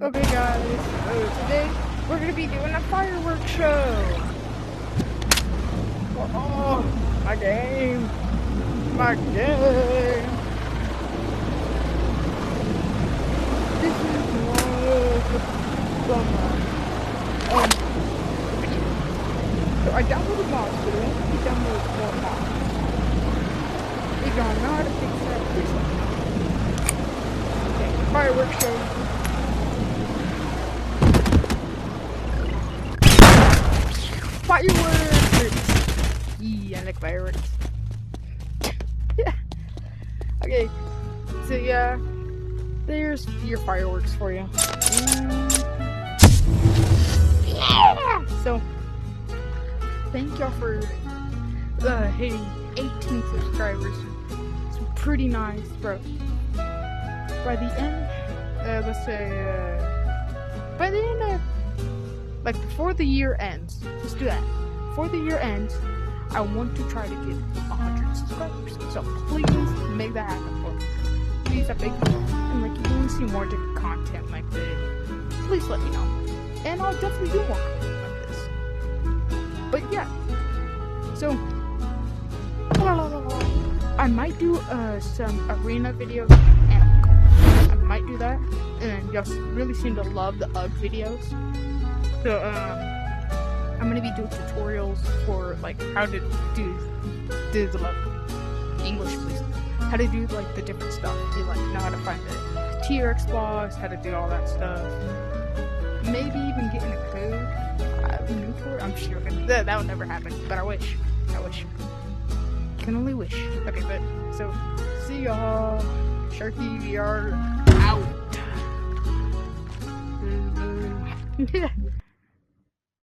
Okay guys, today we're gonna be doing a fireworks show. Oh, my game. This is some video. So I downloaded mods, but I want to download more mods. If y'all know how to fix that, please let me know. Okay, fireworks show. Fireworks! Yeah, I like fireworks. Yeah. Okay, so yeah, there's your fireworks for you. Yeah. So, thank y'all for hitting 18 subscribers. It's pretty nice, bro. By the end, let's say, by the end of, like, before the year ends, let's do that. Before the year ends, I want to try to get 100 subscribers. So please make that happen for me. Please, I beg you. And like, if you want to see more different content like this, please let me know. And I'll definitely do more content like this. But yeah. So, I might do some arena videos and I might do that. And y'all really seem to love the UGG videos. So, I'm gonna be doing tutorials for, like, how to do the English, please. How to do, like, the different stuff. You, like, know how to find the T-Rex boss, how to do all that stuff. Maybe even getting a code. I'm sure that would never happen, but I wish. Can only wish. Okay, but, so, see y'all. Sharky VR out.